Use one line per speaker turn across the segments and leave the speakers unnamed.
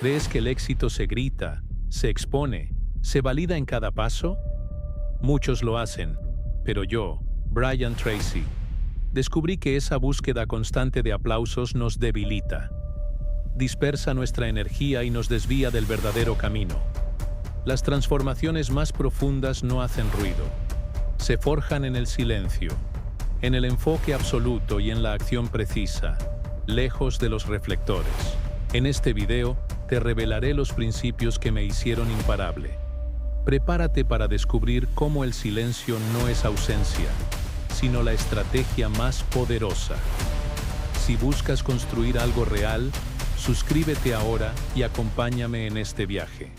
¿Crees que el éxito se grita, se expone, se valida en cada paso? Muchos lo hacen, pero yo, Brian Tracy, descubrí que esa búsqueda constante de aplausos nos debilita, dispersa nuestra energía y nos desvía del verdadero camino. Las transformaciones más profundas no hacen ruido, se forjan en el silencio, en el enfoque absoluto y en la acción precisa, lejos de los reflectores. En este video, te revelaré los principios que me hicieron imparable. Prepárate para descubrir cómo el silencio no es ausencia, sino la estrategia más poderosa. Si buscas construir algo real, suscríbete ahora y acompáñame en este viaje.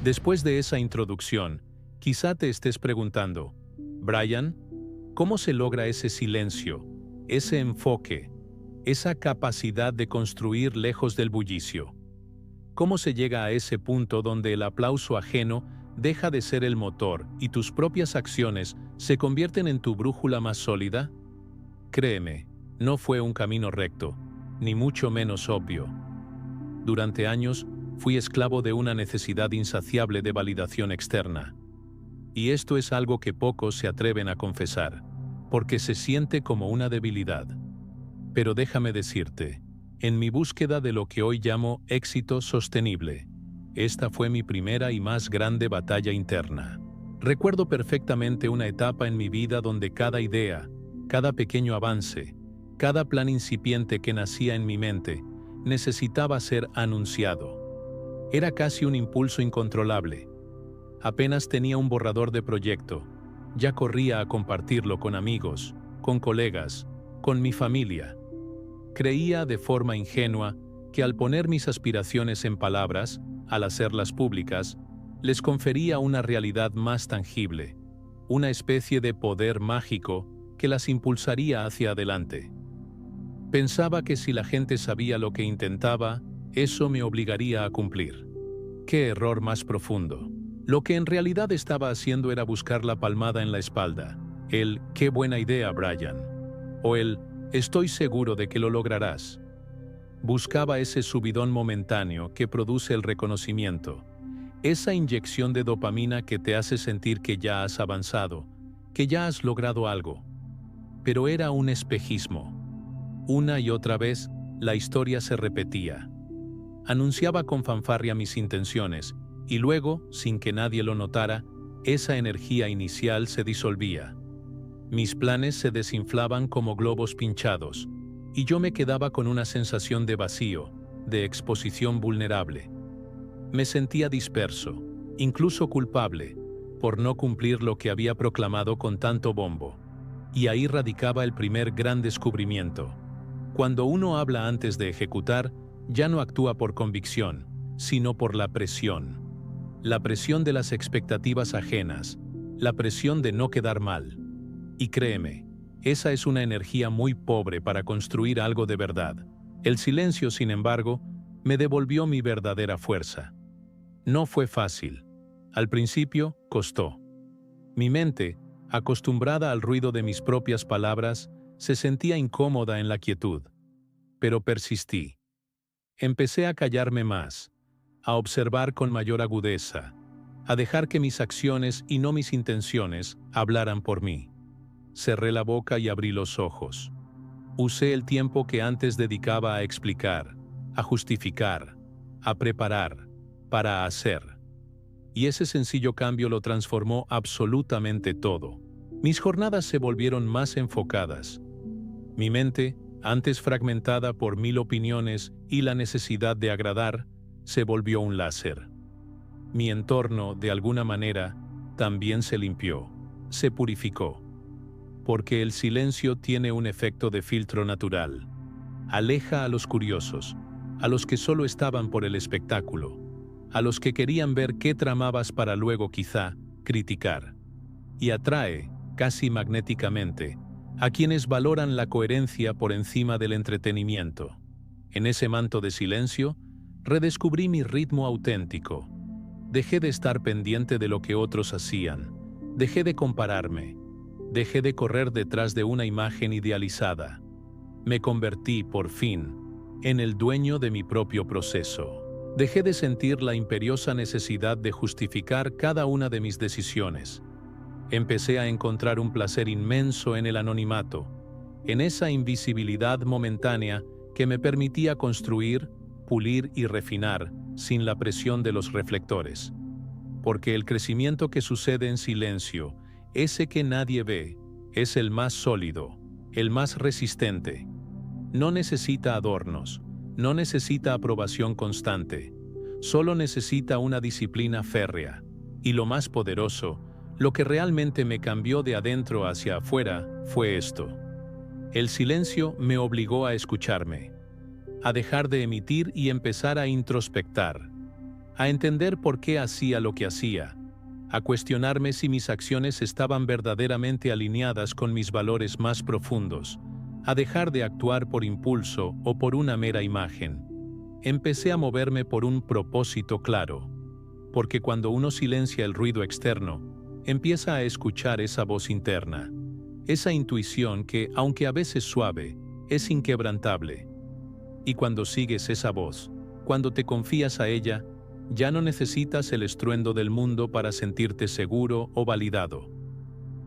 Después de esa introducción, quizá te estés preguntando, Brian, ¿cómo se logra ese silencio, ese enfoque, esa capacidad de construir lejos del bullicio? ¿Cómo se llega a ese punto donde el aplauso ajeno deja de ser el motor y tus propias acciones se convierten en tu brújula más sólida? Créeme, no fue un camino recto, ni mucho menos obvio. Durante años, fui esclavo de una necesidad insaciable de validación externa. Y esto es algo que pocos se atreven a confesar, porque se siente como una debilidad. Pero déjame decirte, en mi búsqueda de lo que hoy llamo éxito sostenible, esta fue mi primera y más grande batalla interna. Recuerdo perfectamente una etapa en mi vida donde cada idea, cada pequeño avance, cada plan incipiente que nacía en mi mente, necesitaba ser anunciado. Era casi un impulso incontrolable. Apenas tenía un borrador de proyecto, ya corría a compartirlo con amigos, con colegas, con mi familia. Creía de forma ingenua que al poner mis aspiraciones en palabras, al hacerlas públicas, les confería una realidad más tangible, una especie de poder mágico que las impulsaría hacia adelante. Pensaba que si la gente sabía lo que intentaba, eso me obligaría a cumplir. ¡Qué error más profundo! Lo que en realidad estaba haciendo era buscar la palmada en la espalda, el «qué buena idea, Brian», o el «estoy seguro de que lo lograrás». Buscaba ese subidón momentáneo que produce el reconocimiento, esa inyección de dopamina que te hace sentir que ya has avanzado, que ya has logrado algo. Pero era un espejismo. Una y otra vez, la historia se repetía. Anunciaba con fanfarria mis intenciones, y luego, sin que nadie lo notara, esa energía inicial se disolvía. Mis planes se desinflaban como globos pinchados, y yo me quedaba con una sensación de vacío, de exposición vulnerable. Me sentía disperso, incluso culpable, por no cumplir lo que había proclamado con tanto bombo. Y ahí radicaba el primer gran descubrimiento. Cuando uno habla antes de ejecutar, ya no actúa por convicción, sino por la presión. La presión de las expectativas ajenas, la presión de no quedar mal. Y créeme, esa es una energía muy pobre para construir algo de verdad. El silencio, sin embargo, me devolvió mi verdadera fuerza. No fue fácil. Al principio, costó. Mi mente, acostumbrada al ruido de mis propias palabras, se sentía incómoda en la quietud. Pero persistí. Empecé a callarme más, a observar con mayor agudeza, a dejar que mis acciones y no mis intenciones hablaran por mí. Cerré la boca y abrí los ojos. Usé el tiempo que antes dedicaba a explicar, a justificar, a preparar, para hacer. Y ese sencillo cambio lo transformó absolutamente todo. Mis jornadas se volvieron más enfocadas. Mi mente, antes fragmentada por 1000 opiniones y la necesidad de agradar, se volvió un láser. Mi entorno, de alguna manera, también se limpió, se purificó. Porque el silencio tiene un efecto de filtro natural. Aleja a los curiosos, a los que solo estaban por el espectáculo, a los que querían ver qué tramabas para luego quizá criticar. Y atrae, casi magnéticamente, a quienes valoran la coherencia por encima del entretenimiento. En ese manto de silencio, redescubrí mi ritmo auténtico. Dejé de estar pendiente de lo que otros hacían. Dejé de compararme. Dejé de correr detrás de una imagen idealizada. Me convertí, por fin, en el dueño de mi propio proceso. Dejé de sentir la imperiosa necesidad de justificar cada una de mis decisiones. Empecé a encontrar un placer inmenso en el anonimato, en esa invisibilidad momentánea que me permitía construir, pulir y refinar sin la presión de los reflectores. Porque el crecimiento que sucede en silencio, ese que nadie ve, es el más sólido, el más resistente. No necesita adornos, no necesita aprobación constante, solo necesita una disciplina férrea. Y lo más poderoso, lo que realmente me cambió de adentro hacia afuera, fue esto. El silencio me obligó a escucharme, a dejar de emitir y empezar a introspectar, a entender por qué hacía lo que hacía, a cuestionarme si mis acciones estaban verdaderamente alineadas con mis valores más profundos, a dejar de actuar por impulso o por una mera imagen. Empecé a moverme por un propósito claro, porque cuando uno silencia el ruido externo, empieza a escuchar esa voz interna, esa intuición que, aunque a veces suave, es inquebrantable. Y cuando sigues esa voz, cuando te confías a ella, ya no necesitas el estruendo del mundo para sentirte seguro o validado.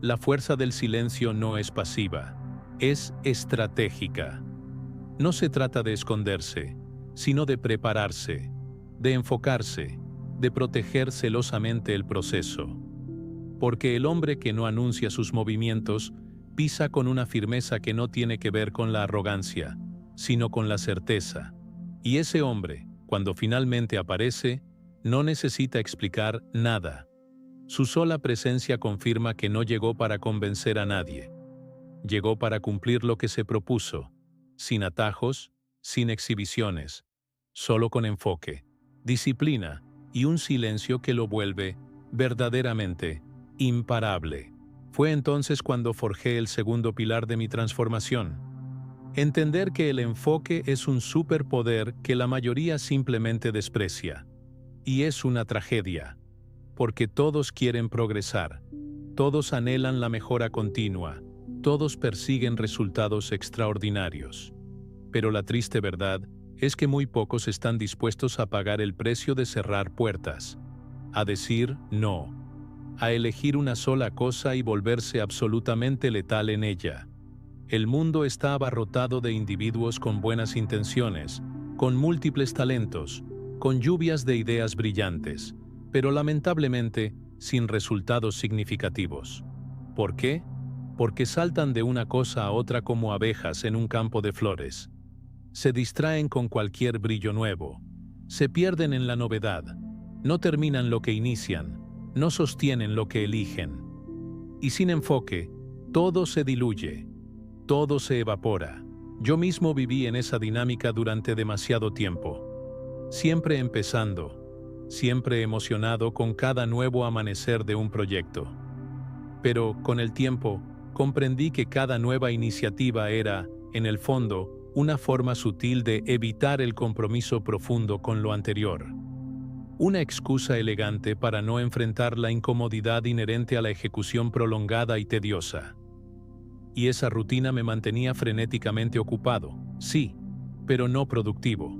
La fuerza del silencio no es pasiva, es estratégica. No se trata de esconderse, sino de prepararse, de enfocarse, de proteger celosamente el proceso. Porque el hombre que no anuncia sus movimientos pisa con una firmeza que no tiene que ver con la arrogancia, sino con la certeza. Y ese hombre, cuando finalmente aparece, no necesita explicar nada. Su sola presencia confirma que no llegó para convencer a nadie. Llegó para cumplir lo que se propuso, sin atajos, sin exhibiciones, solo con enfoque, disciplina y un silencio que lo vuelve, verdaderamente, imparable. Fue entonces cuando forjé el segundo pilar de mi transformación. Entender que el enfoque es un superpoder que la mayoría simplemente desprecia. Y es una tragedia, porque todos quieren progresar, todos anhelan la mejora continua, todos persiguen resultados extraordinarios. Pero la triste verdad es que muy pocos están dispuestos a pagar el precio de cerrar puertas, a decir no, a elegir una sola cosa y volverse absolutamente letal en ella. El mundo está abarrotado de individuos con buenas intenciones, con múltiples talentos, con lluvias de ideas brillantes, pero lamentablemente sin resultados significativos. ¿Por qué? Porque saltan de una cosa a otra como abejas en un campo de flores. Se distraen con cualquier brillo nuevo, se pierden en la novedad, no terminan lo que inician, no sostienen lo que eligen. Y sin enfoque, todo se diluye, todo se evapora. Yo mismo viví en esa dinámica durante demasiado tiempo. Siempre empezando, siempre emocionado con cada nuevo amanecer de un proyecto. Pero, con el tiempo, comprendí que cada nueva iniciativa era, en el fondo, una forma sutil de evitar el compromiso profundo con lo anterior. Una excusa elegante para no enfrentar la incomodidad inherente a la ejecución prolongada y tediosa. Y esa rutina me mantenía frenéticamente ocupado, sí, pero no productivo.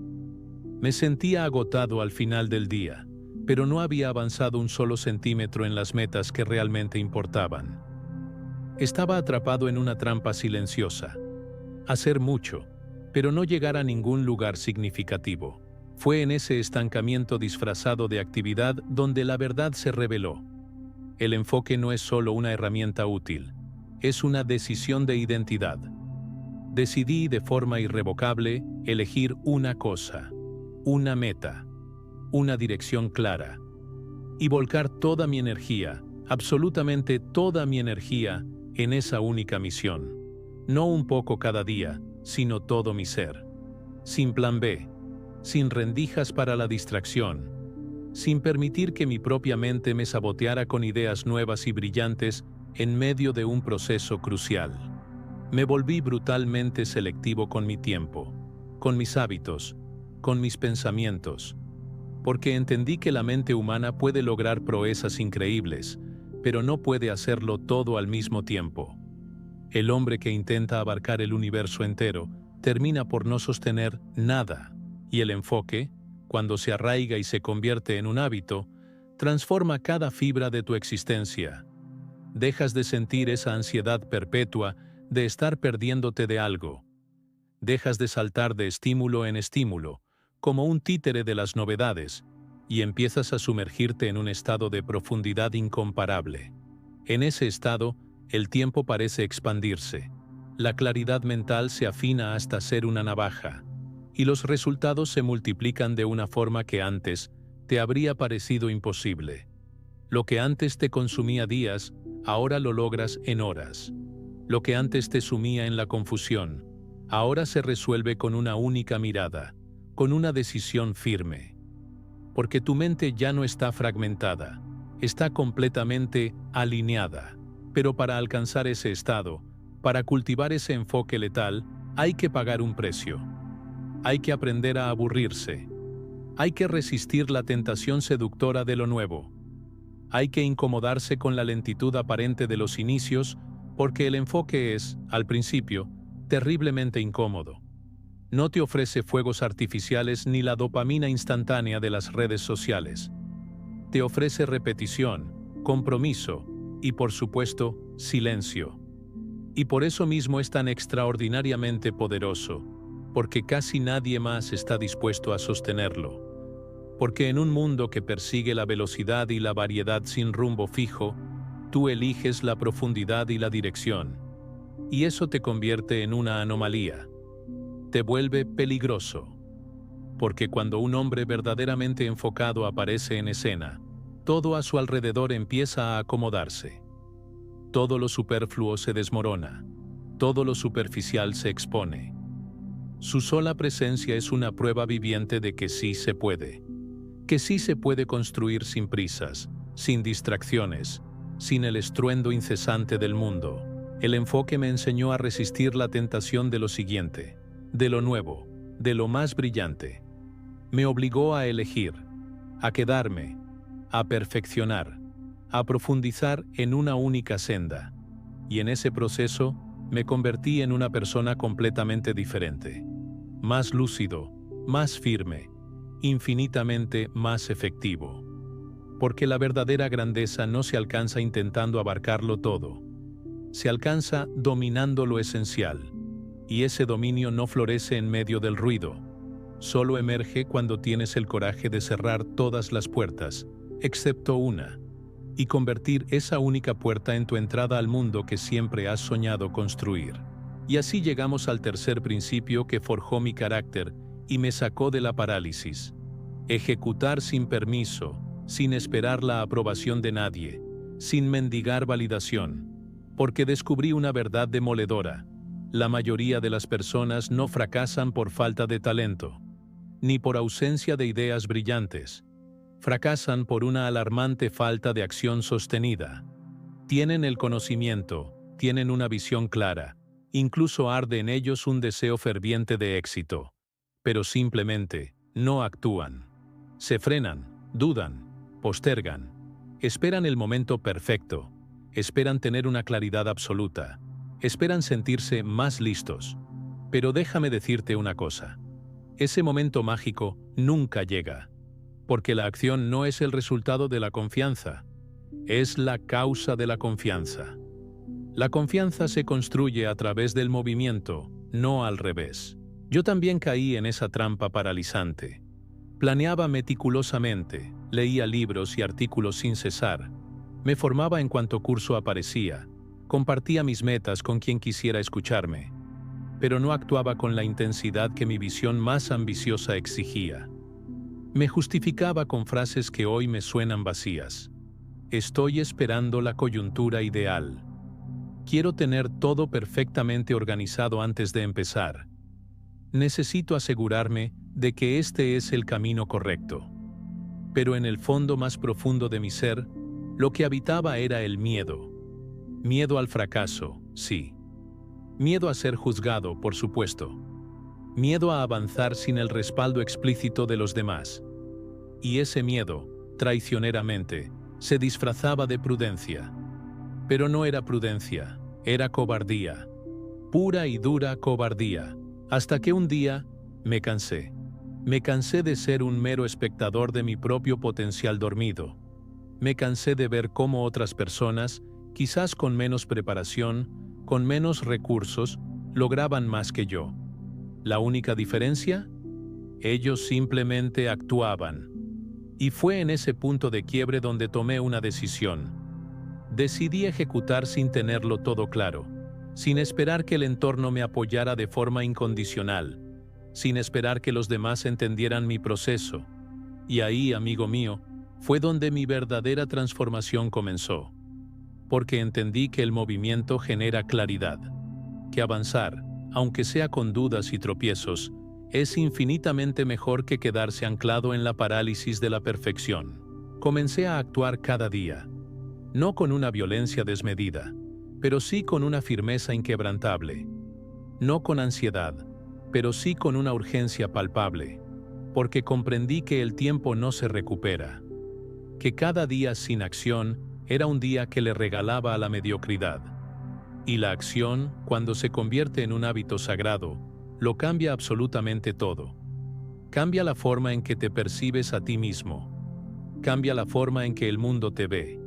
Me sentía agotado al final del día, pero no había avanzado un solo centímetro en las metas que realmente importaban. Estaba atrapado en una trampa silenciosa. Hacer mucho, pero no llegar a ningún lugar significativo. Fue en ese estancamiento disfrazado de actividad donde la verdad se reveló. El enfoque no es solo una herramienta útil, es una decisión de identidad. Decidí de forma irrevocable elegir una cosa, una meta, una dirección clara, y volcar toda mi energía, absolutamente toda mi energía, en esa única misión. No un poco cada día, sino todo mi ser. Sin plan B, sin rendijas para la distracción, sin permitir que mi propia mente me saboteara con ideas nuevas y brillantes en medio de un proceso crucial. Me volví brutalmente selectivo con mi tiempo, con mis hábitos, con mis pensamientos, porque entendí que la mente humana puede lograr proezas increíbles, pero no puede hacerlo todo al mismo tiempo. El hombre que intenta abarcar el universo entero termina por no sostener nada, y el enfoque, cuando se arraiga y se convierte en un hábito, transforma cada fibra de tu existencia. Dejas de sentir esa ansiedad perpetua de estar perdiéndote de algo. Dejas de saltar de estímulo en estímulo, como un títere de las novedades, y empiezas a sumergirte en un estado de profundidad incomparable. En ese estado, el tiempo parece expandirse. La claridad mental se afina hasta ser una navaja, y los resultados se multiplican de una forma que antes te habría parecido imposible. Lo que antes te consumía días, ahora lo logras en horas. Lo que antes te sumía en la confusión, ahora se resuelve con una única mirada, con una decisión firme. Porque tu mente ya no está fragmentada, está completamente alineada. Pero para alcanzar ese estado, para cultivar ese enfoque letal, hay que pagar un precio. Hay que aprender a aburrirse. Hay que resistir la tentación seductora de lo nuevo. Hay que incomodarse con la lentitud aparente de los inicios, porque el enfoque es, al principio, terriblemente incómodo. No te ofrece fuegos artificiales ni la dopamina instantánea de las redes sociales. Te ofrece repetición, compromiso y, por supuesto, silencio. Y por eso mismo es tan extraordinariamente poderoso, porque casi nadie más está dispuesto a sostenerlo. Porque en un mundo que persigue la velocidad y la variedad sin rumbo fijo, tú eliges la profundidad y la dirección. Y eso te convierte en una anomalía. Te vuelve peligroso. Porque cuando un hombre verdaderamente enfocado aparece en escena, todo a su alrededor empieza a acomodarse. Todo lo superfluo se desmorona. Todo lo superficial se expone. Su sola presencia es una prueba viviente de que sí se puede. Que sí se puede construir sin prisas, sin distracciones, sin el estruendo incesante del mundo. El enfoque me enseñó a resistir la tentación de lo siguiente, de lo nuevo, de lo más brillante. Me obligó a elegir, a quedarme, a perfeccionar, a profundizar en una única senda. Y en ese proceso me convertí en una persona completamente diferente. Más lúcido, más firme, infinitamente más efectivo. Porque la verdadera grandeza no se alcanza intentando abarcarlo todo. Se alcanza dominando lo esencial. Y ese dominio no florece en medio del ruido. Solo emerge cuando tienes el coraje de cerrar todas las puertas, excepto una, y convertir esa única puerta en tu entrada al mundo que siempre has soñado construir. Y así llegamos al tercer principio que forjó mi carácter y me sacó de la parálisis. Ejecutar sin permiso, sin esperar la aprobación de nadie, sin mendigar validación. Porque descubrí una verdad demoledora. La mayoría de las personas no fracasan por falta de talento, ni por ausencia de ideas brillantes. Fracasan por una alarmante falta de acción sostenida. Tienen el conocimiento, tienen una visión clara, incluso arde en ellos un deseo ferviente de éxito, pero simplemente no actúan. Se frenan, dudan, postergan, esperan el momento perfecto, esperan tener una claridad absoluta, esperan sentirse más listos. Pero déjame decirte una cosa, ese momento mágico nunca llega, porque la acción no es el resultado de la confianza, es la causa de la confianza. La confianza se construye a través del movimiento, no al revés. Yo también caí en esa trampa paralizante. Planeaba meticulosamente, leía libros y artículos sin cesar, me formaba en cuanto curso aparecía, compartía mis metas con quien quisiera escucharme, pero no actuaba con la intensidad que mi visión más ambiciosa exigía. Me justificaba con frases que hoy me suenan vacías. Estoy esperando la coyuntura ideal. Quiero tener todo perfectamente organizado antes de empezar. Necesito asegurarme de que este es el camino correcto. Pero en el fondo más profundo de mi ser, lo que habitaba era el miedo. Miedo al fracaso, sí. Miedo a ser juzgado, por supuesto. Miedo a avanzar sin el respaldo explícito de los demás. Y ese miedo, traicioneramente, se disfrazaba de prudencia. Pero no era prudencia, era cobardía. Pura y dura cobardía. Hasta que un día me cansé. Me cansé de ser un mero espectador de mi propio potencial dormido. Me cansé de ver cómo otras personas, quizás con menos preparación, con menos recursos, lograban más que yo. ¿La única diferencia? Ellos simplemente actuaban. Y fue en ese punto de quiebre donde tomé una decisión. Decidí ejecutar sin tenerlo todo claro, sin esperar que el entorno me apoyara de forma incondicional, sin esperar que los demás entendieran mi proceso. Y ahí, amigo mío, fue donde mi verdadera transformación comenzó. Porque entendí que el movimiento genera claridad, que avanzar, aunque sea con dudas y tropiezos, es infinitamente mejor que quedarse anclado en la parálisis de la perfección. Comencé a actuar cada día, no con una violencia desmedida, pero sí con una firmeza inquebrantable. No con ansiedad, pero sí con una urgencia palpable, porque comprendí que el tiempo no se recupera, que cada día sin acción era un día que le regalaba a la mediocridad. Y la acción, cuando se convierte en un hábito sagrado, lo cambia absolutamente todo. Cambia la forma en que te percibes a ti mismo. Cambia la forma en que el mundo te ve.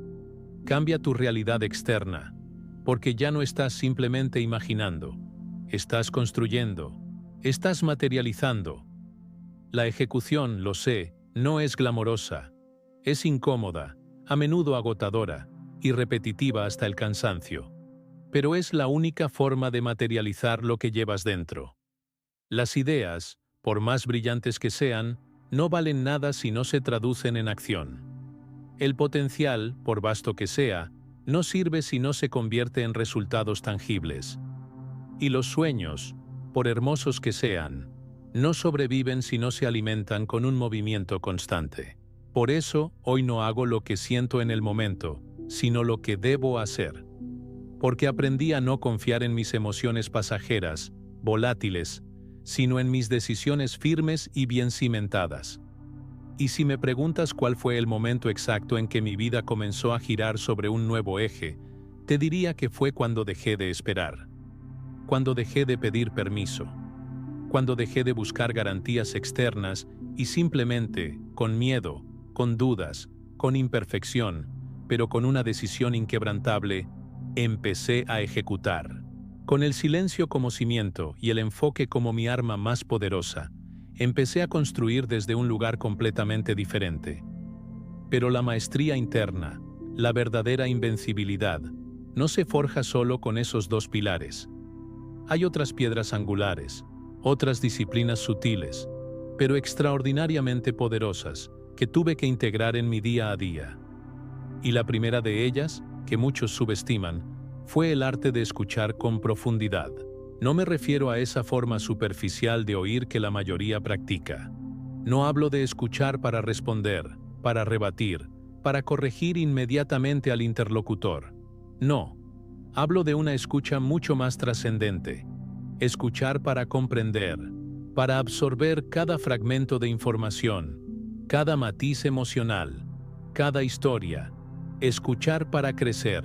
Cambia tu realidad externa, porque ya no estás simplemente imaginando. Estás construyendo. Estás materializando. La ejecución, lo sé, no es glamorosa. Es incómoda, a menudo agotadora y repetitiva hasta el cansancio. Pero es la única forma de materializar lo que llevas dentro. Las ideas, por más brillantes que sean, no valen nada si no se traducen en acción. El potencial, por vasto que sea, no sirve si no se convierte en resultados tangibles. Y los sueños, por hermosos que sean, no sobreviven si no se alimentan con un movimiento constante. Por eso, hoy no hago lo que siento en el momento, sino lo que debo hacer. Porque aprendí a no confiar en mis emociones pasajeras, volátiles, sino en mis decisiones firmes y bien cimentadas. Y si me preguntas cuál fue el momento exacto en que mi vida comenzó a girar sobre un nuevo eje, te diría que fue cuando dejé de esperar. Cuando dejé de pedir permiso. Cuando dejé de buscar garantías externas y simplemente, con miedo, con dudas, con imperfección, pero con una decisión inquebrantable, empecé a ejecutar. Con el silencio como cimiento y el enfoque como mi arma más poderosa, empecé a construir desde un lugar completamente diferente. Pero la maestría interna, la verdadera invencibilidad, no se forja solo con esos dos pilares. Hay otras piedras angulares, otras disciplinas sutiles, pero extraordinariamente poderosas, que tuve que integrar en mi día a día. Y la primera de ellas, que muchos subestiman, fue el arte de escuchar con profundidad. No me refiero a esa forma superficial de oír que la mayoría practica. No hablo de escuchar para responder, para rebatir, para corregir inmediatamente al interlocutor. No, hablo de una escucha mucho más trascendente. Escuchar para comprender, para absorber cada fragmento de información, cada matiz emocional, cada historia. Escuchar para crecer.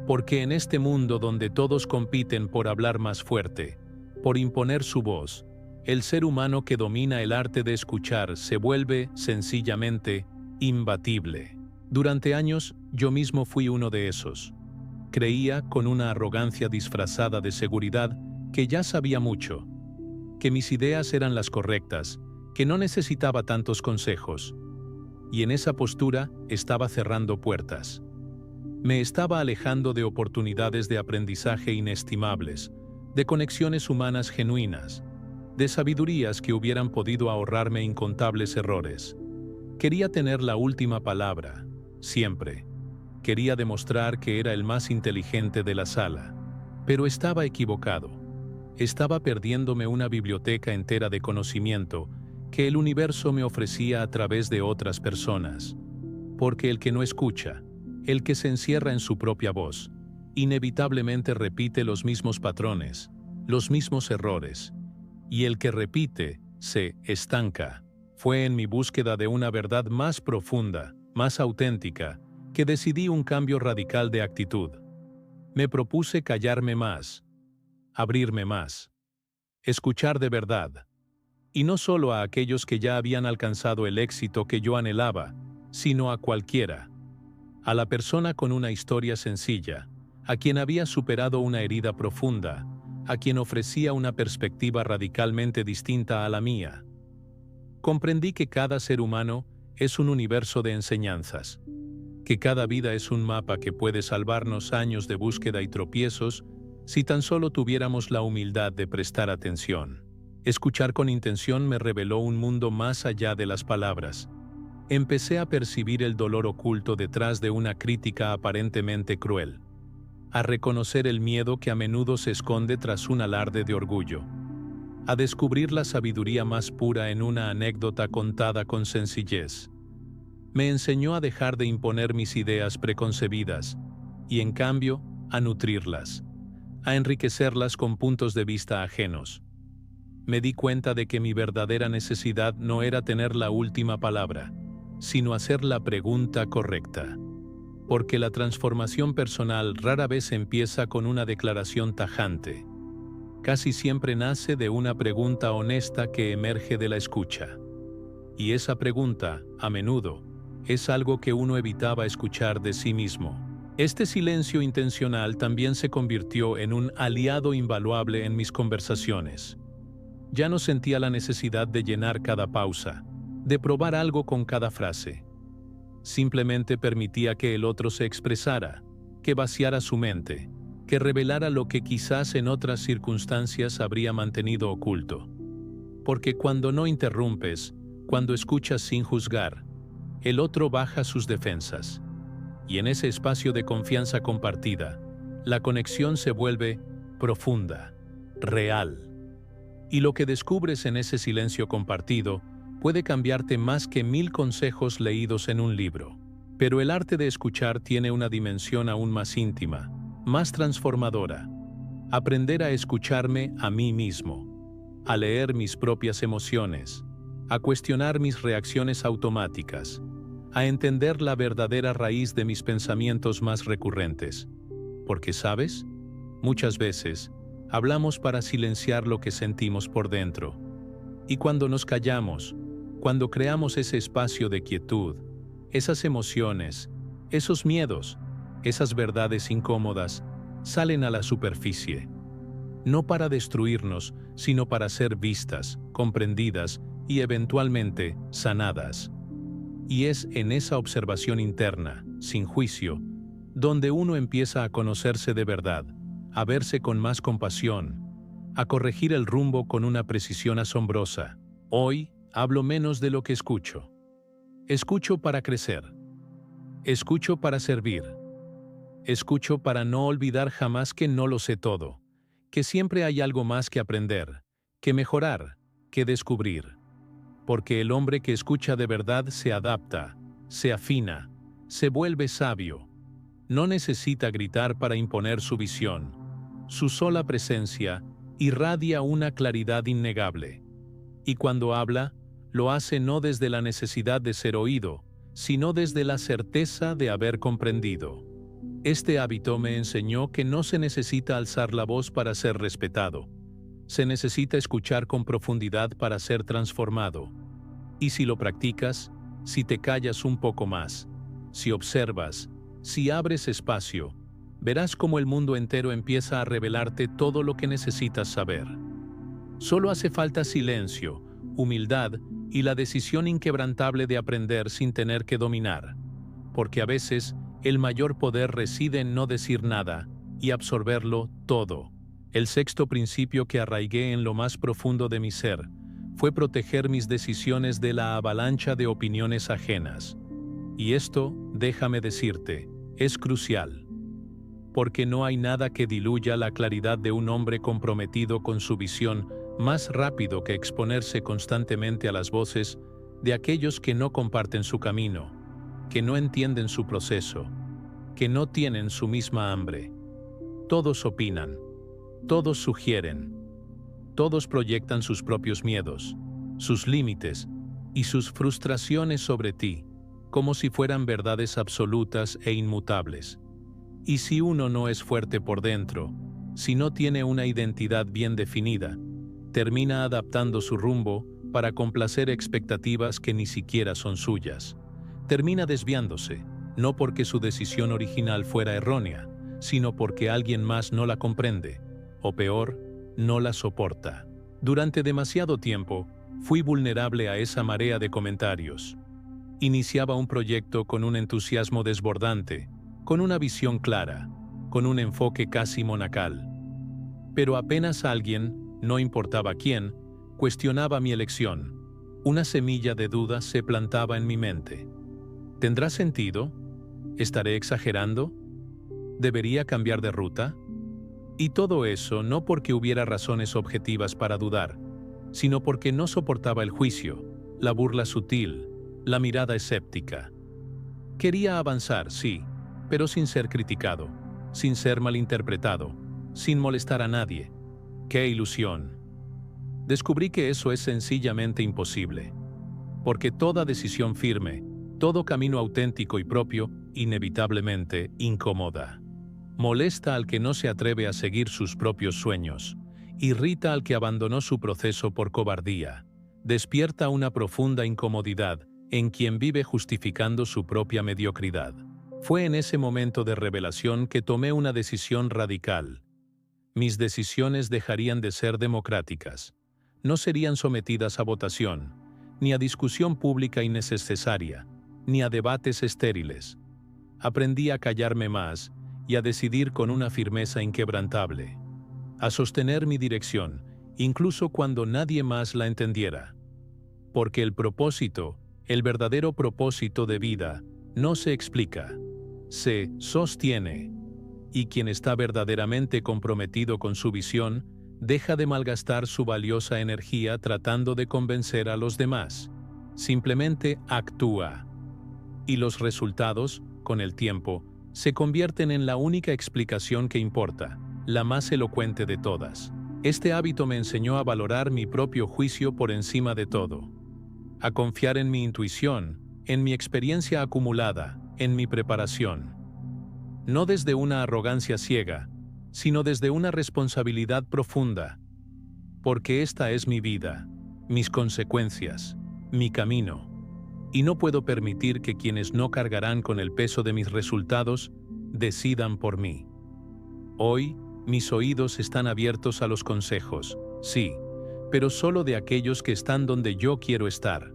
Porque en este mundo donde todos compiten por hablar más fuerte, por imponer su voz, el ser humano que domina el arte de escuchar se vuelve, sencillamente, imbatible. Durante años, yo mismo fui uno de esos. Creía, con una arrogancia disfrazada de seguridad, que ya sabía mucho, que mis ideas eran las correctas, que no necesitaba tantos consejos. Y en esa postura estaba cerrando puertas. Me estaba alejando de oportunidades de aprendizaje inestimables, de conexiones humanas genuinas, de sabidurías que hubieran podido ahorrarme incontables errores. Quería tener la última palabra, siempre. Quería demostrar que era el más inteligente de la sala, pero estaba equivocado. Estaba perdiéndome una biblioteca entera de conocimiento que el universo me ofrecía a través de otras personas. Porque el que no escucha, el que se encierra en su propia voz, inevitablemente repite los mismos patrones, los mismos errores. Y el que repite, se estanca. Fue en mi búsqueda de una verdad más profunda, más auténtica, que decidí un cambio radical de actitud. Me propuse callarme más, abrirme más. escuchar de verdad. Y no solo a aquellos que ya habían alcanzado el éxito que yo anhelaba, sino a cualquiera. A la persona con una historia sencilla, a quien había superado una herida profunda, a quien ofrecía una perspectiva radicalmente distinta a la mía. Comprendí que cada ser humano es un universo de enseñanzas, que cada vida es un mapa que puede salvarnos años de búsqueda y tropiezos si tan solo tuviéramos la humildad de prestar atención. Escuchar con intención me reveló un mundo más allá de las palabras. Empecé a percibir el dolor oculto detrás de una crítica aparentemente cruel, a reconocer el miedo que a menudo se esconde tras un alarde de orgullo, a descubrir la sabiduría más pura en una anécdota contada con sencillez. Me enseñó a dejar de imponer mis ideas preconcebidas y, en cambio, a nutrirlas, a enriquecerlas con puntos de vista ajenos. Me di cuenta de que mi verdadera necesidad no era tener la última palabra, sino hacer la pregunta correcta. Porque la transformación personal rara vez empieza con una declaración tajante. Casi siempre nace de una pregunta honesta que emerge de la escucha. Y esa pregunta, a menudo, es algo que uno evitaba escuchar de sí mismo. Este silencio intencional también se convirtió en un aliado invaluable en mis conversaciones. Ya no sentía la necesidad de llenar cada pausa, de probar algo con cada frase. Simplemente permitía que el otro se expresara, que vaciara su mente, que revelara lo que quizás en otras circunstancias habría mantenido oculto. Porque cuando no interrumpes, cuando escuchas sin juzgar, el otro baja sus defensas. Y en ese espacio de confianza compartida, la conexión se vuelve profunda, real. Y lo que descubres en ese silencio compartido puede cambiarte más que 1000 consejos leídos en un libro. Pero el arte de escuchar tiene una dimensión aún más íntima, más transformadora. Aprender a escucharme a mí mismo, a leer mis propias emociones, a cuestionar mis reacciones automáticas, a entender la verdadera raíz de mis pensamientos más recurrentes. Porque, ¿sabes? Muchas veces, hablamos para silenciar lo que sentimos por dentro. Y cuando nos callamos, cuando creamos ese espacio de quietud, esas emociones, esos miedos, esas verdades incómodas, salen a la superficie. No para destruirnos, sino para ser vistas, comprendidas y eventualmente sanadas. Y es en esa observación interna, sin juicio, donde uno empieza a conocerse de verdad, a verse con más compasión, a corregir el rumbo con una precisión asombrosa. Hoy hablo menos de lo que escucho. Escucho para crecer. Escucho para servir. Escucho para no olvidar jamás que no lo sé todo, que siempre hay algo más que aprender, que mejorar, que descubrir. Porque el hombre que escucha de verdad se adapta, se afina, se vuelve sabio. No necesita gritar para imponer su visión. Su sola presencia irradia una claridad innegable. Y cuando habla, lo hace no desde la necesidad de ser oído, sino desde la certeza de haber comprendido. Este hábito me enseñó que no se necesita alzar la voz para ser respetado. Se necesita escuchar con profundidad para ser transformado. Y si lo practicas, si te callas un poco más, si observas, si abres espacio, verás cómo el mundo entero empieza a revelarte todo lo que necesitas saber. Solo hace falta silencio, humildad y la decisión inquebrantable de aprender sin tener que dominar. Porque a veces, el mayor poder reside en no decir nada y absorberlo todo. El sexto principio que arraigué en lo más profundo de mi ser fue proteger mis decisiones de la avalancha de opiniones ajenas. Y esto, déjame decirte, es crucial. Porque no hay nada que diluya la claridad de un hombre comprometido con su visión más rápido que exponerse constantemente a las voces de aquellos que no comparten su camino, que no entienden su proceso, que no tienen su misma hambre. Todos opinan, todos sugieren, todos proyectan sus propios miedos, sus límites y sus frustraciones sobre ti, como si fueran verdades absolutas e inmutables. Y si uno no es fuerte por dentro, si no tiene una identidad bien definida, termina adaptando su rumbo para complacer expectativas que ni siquiera son suyas. Termina desviándose, no porque su decisión original fuera errónea, sino porque alguien más no la comprende, o peor, no la soporta. Durante demasiado tiempo, fui vulnerable a esa marea de comentarios. Iniciaba un proyecto con un entusiasmo desbordante, con una visión clara, con un enfoque casi monacal. Pero apenas alguien, no importaba quién, cuestionaba mi elección, una semilla de duda se plantaba en mi mente. ¿Tendrá sentido? ¿Estaré exagerando? ¿Debería cambiar de ruta? Y todo eso no porque hubiera razones objetivas para dudar, sino porque no soportaba el juicio, la burla sutil, la mirada escéptica. Quería avanzar, sí, pero sin ser criticado, sin ser malinterpretado, sin molestar a nadie. ¡Qué ilusión! Descubrí que eso es sencillamente imposible, porque toda decisión firme, todo camino auténtico y propio, inevitablemente incomoda. Molesta al que no se atreve a seguir sus propios sueños, irrita al que abandonó su proceso por cobardía, despierta una profunda incomodidad en quien vive justificando su propia mediocridad. Fue en ese momento de revelación que tomé una decisión radical. Mis decisiones dejarían de ser democráticas. No serían sometidas a votación, ni a discusión pública innecesaria, ni a debates estériles. Aprendí a callarme más y a decidir con una firmeza inquebrantable, a sostener mi dirección, incluso cuando nadie más la entendiera. Porque el propósito, el verdadero propósito de vida, no se explica, se sostiene. Y quien está verdaderamente comprometido con su visión, deja de malgastar su valiosa energía tratando de convencer a los demás. Simplemente actúa. Y los resultados, con el tiempo, se convierten en la única explicación que importa, la más elocuente de todas. Este hábito me enseñó a valorar mi propio juicio por encima de todo, a confiar en mi intuición, en mi experiencia acumulada, en mi preparación. No desde una arrogancia ciega, sino desde una responsabilidad profunda, porque esta es mi vida, mis consecuencias, mi camino, y no puedo permitir que quienes no cargarán con el peso de mis resultados decidan por mí. Hoy, mis oídos están abiertos a los consejos, sí, pero solo de aquellos que están donde yo quiero estar,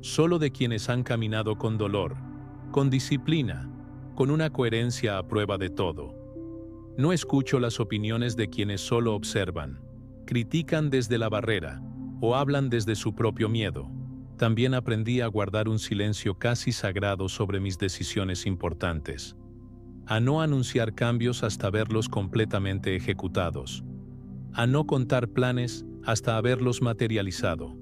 solo de quienes han caminado con dolor, con disciplina, con una coherencia a prueba de todo. No escucho las opiniones de quienes solo observan, critican desde la barrera o hablan desde su propio miedo. También aprendí a guardar un silencio casi sagrado sobre mis decisiones importantes, a no anunciar cambios hasta verlos completamente ejecutados, a no contar planes hasta haberlos materializado,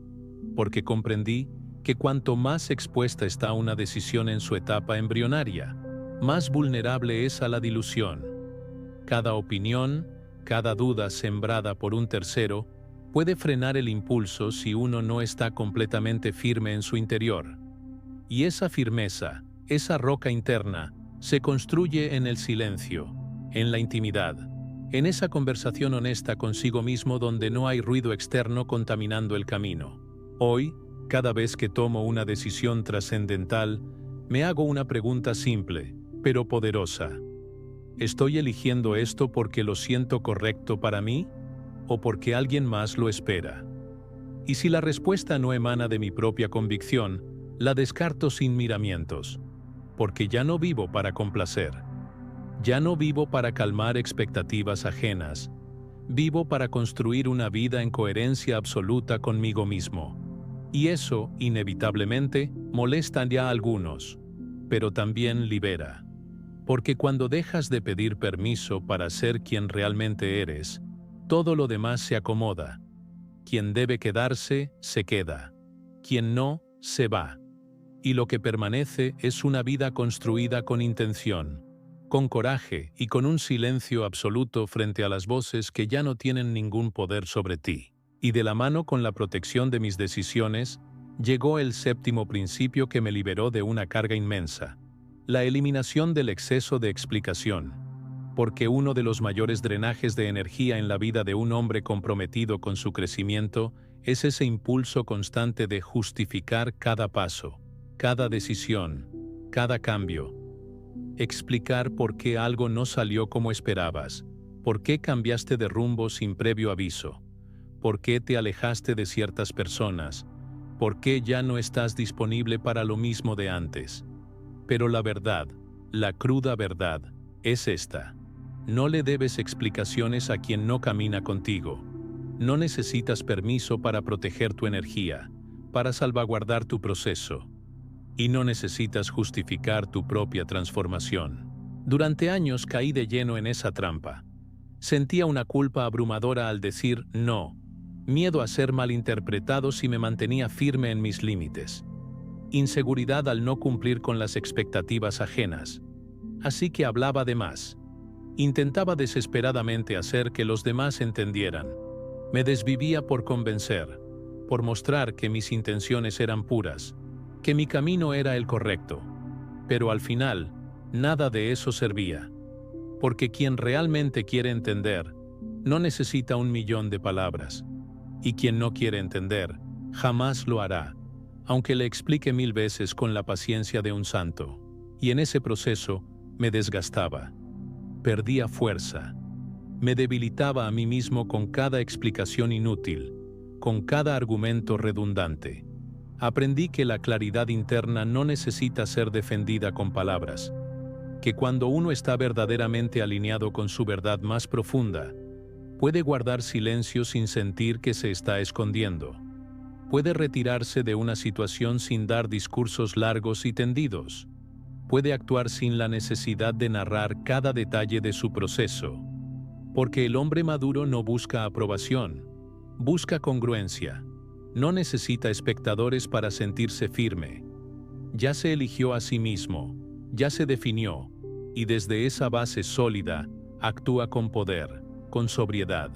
porque comprendí que cuanto más expuesta está una decisión en su etapa embrionaria, más vulnerable es a la dilución. Cada opinión, cada duda sembrada por un tercero, puede frenar el impulso si uno no está completamente firme en su interior. Y esa firmeza, esa roca interna, se construye en el silencio, en la intimidad, en esa conversación honesta consigo mismo donde no hay ruido externo contaminando el camino. Hoy, cada vez que tomo una decisión trascendental, me hago una pregunta simple, pero poderosa. ¿Estoy eligiendo esto porque lo siento correcto para mí o porque alguien más lo espera? Y si la respuesta no emana de mi propia convicción, la descarto sin miramientos, porque ya no vivo para complacer. Ya no vivo para calmar expectativas ajenas. Vivo para construir una vida en coherencia absoluta conmigo mismo. Y eso, inevitablemente, molesta ya a algunos, pero también libera. Porque cuando dejas de pedir permiso para ser quien realmente eres, todo lo demás se acomoda. Quien debe quedarse, se queda. Quien no, se va. Y lo que permanece es una vida construida con intención, con coraje y con un silencio absoluto frente a las voces que ya no tienen ningún poder sobre ti. Y de la mano con la protección de mis decisiones, llegó el séptimo principio que me liberó de una carga inmensa: la eliminación del exceso de explicación. Porque uno de los mayores drenajes de energía en la vida de un hombre comprometido con su crecimiento es ese impulso constante de justificar cada paso, cada decisión, cada cambio. Explicar por qué algo no salió como esperabas, por qué cambiaste de rumbo sin previo aviso, por qué te alejaste de ciertas personas, por qué ya no estás disponible para lo mismo de antes. Pero la verdad, la cruda verdad, es esta. No le debes explicaciones a quien no camina contigo. No necesitas permiso para proteger tu energía, para salvaguardar tu proceso. Y no necesitas justificar tu propia transformación. Durante años caí de lleno en esa trampa. Sentía una culpa abrumadora al decir no, miedo a ser malinterpretado si me mantenía firme en mis límites, inseguridad al no cumplir con las expectativas ajenas. Así que hablaba de más. Intentaba desesperadamente hacer que los demás entendieran. Me desvivía por convencer, por mostrar que mis intenciones eran puras, que mi camino era el correcto. Pero al final, nada de eso servía. Porque quien realmente quiere entender, no necesita 1.000.000 de palabras. Y quien no quiere entender, jamás lo hará, aunque le explique 1000 veces con la paciencia de un santo. Y en ese proceso, me desgastaba. Perdía fuerza. Me debilitaba a mí mismo con cada explicación inútil, con cada argumento redundante. Aprendí que la claridad interna no necesita ser defendida con palabras, que cuando uno está verdaderamente alineado con su verdad más profunda, puede guardar silencio sin sentir que se está escondiendo. Puede retirarse de una situación sin dar discursos largos y tendidos. Puede actuar sin la necesidad de narrar cada detalle de su proceso. Porque el hombre maduro no busca aprobación, busca congruencia. No necesita espectadores para sentirse firme. Ya se eligió a sí mismo, ya se definió, y desde esa base sólida, actúa con poder, con sobriedad,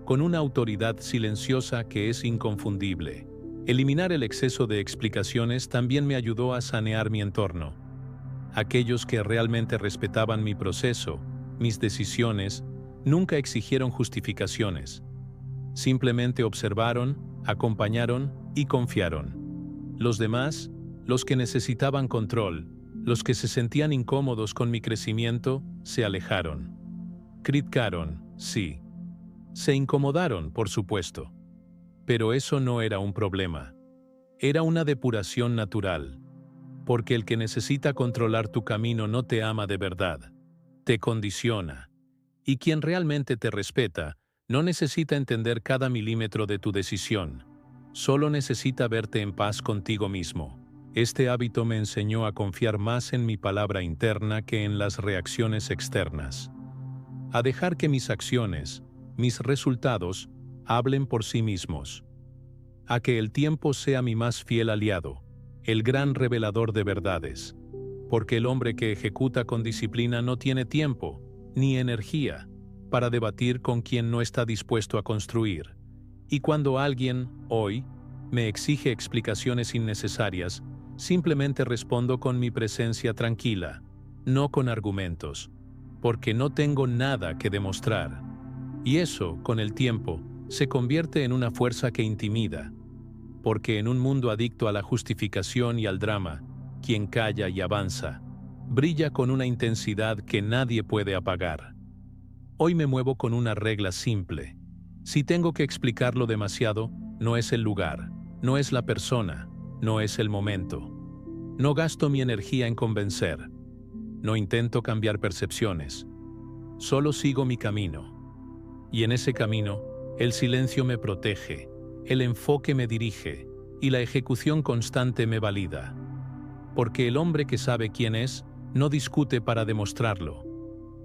con una autoridad silenciosa que es inconfundible. Eliminar el exceso de explicaciones también me ayudó a sanear mi entorno. Aquellos que realmente respetaban mi proceso, mis decisiones, nunca exigieron justificaciones. Simplemente observaron, acompañaron y confiaron. Los demás, los que necesitaban control, los que se sentían incómodos con mi crecimiento, se alejaron. Criticaron, sí. Se incomodaron, por supuesto. Pero eso no era un problema. Era una depuración natural. Porque el que necesita controlar tu camino no te ama de verdad. Te condiciona. Y quien realmente te respeta, no necesita entender cada milímetro de tu decisión. Solo necesita verte en paz contigo mismo. Este hábito me enseñó a confiar más en mi palabra interna que en las reacciones externas. A dejar que mis acciones, mis resultados, hablen por sí mismos. A que el tiempo sea mi más fiel aliado, el gran revelador de verdades. Porque el hombre que ejecuta con disciplina no tiene tiempo, ni energía, para debatir con quien no está dispuesto a construir. Y cuando alguien, hoy, me exige explicaciones innecesarias, simplemente respondo con mi presencia tranquila, no con argumentos, porque no tengo nada que demostrar. Y eso, con el tiempo, se convierte en una fuerza que intimida, porque en un mundo adicto a la justificación y al drama, quien calla y avanza, brilla con una intensidad que nadie puede apagar. Hoy me muevo con una regla simple. Si tengo que explicarlo demasiado, no es el lugar, no es la persona, no es el momento. No gasto mi energía en convencer. No intento cambiar percepciones. Solo sigo mi camino. Y en ese camino, el silencio me protege, el enfoque me dirige, y la ejecución constante me valida. Porque el hombre que sabe quién es, no discute para demostrarlo.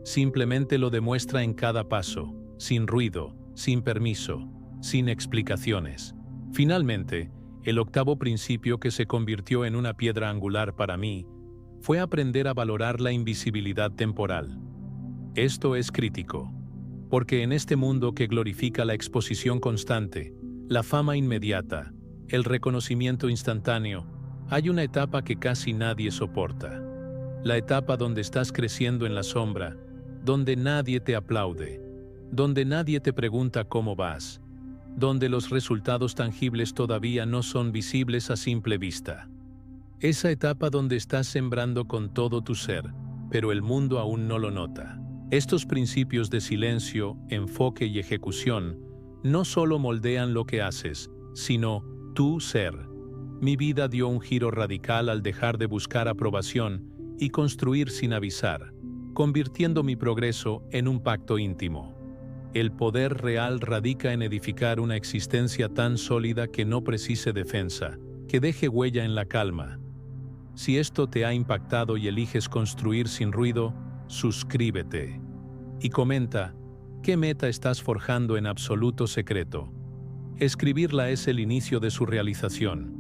Simplemente lo demuestra en cada paso, sin ruido, sin permiso, sin explicaciones. Finalmente, el octavo principio que se convirtió en una piedra angular para mí, fue aprender a valorar la invisibilidad temporal. Esto es crítico, porque en este mundo que glorifica la exposición constante, la fama inmediata, el reconocimiento instantáneo, hay una etapa que casi nadie soporta. La etapa donde estás creciendo en la sombra, donde nadie te aplaude, donde nadie te pregunta cómo vas, donde los resultados tangibles todavía no son visibles a simple vista. Esa etapa donde estás sembrando con todo tu ser, pero el mundo aún no lo nota. Estos principios de silencio, enfoque y ejecución no solo moldean lo que haces, sino tu ser. Mi vida dio un giro radical al dejar de buscar aprobación y construir sin avisar, convirtiendo mi progreso en un pacto íntimo. El poder real radica en edificar una existencia tan sólida que no precise defensa, que deje huella en la calma. Si esto te ha impactado y eliges construir sin ruido, suscríbete. Y comenta, ¿qué meta estás forjando en absoluto secreto? Escribirla es el inicio de su realización.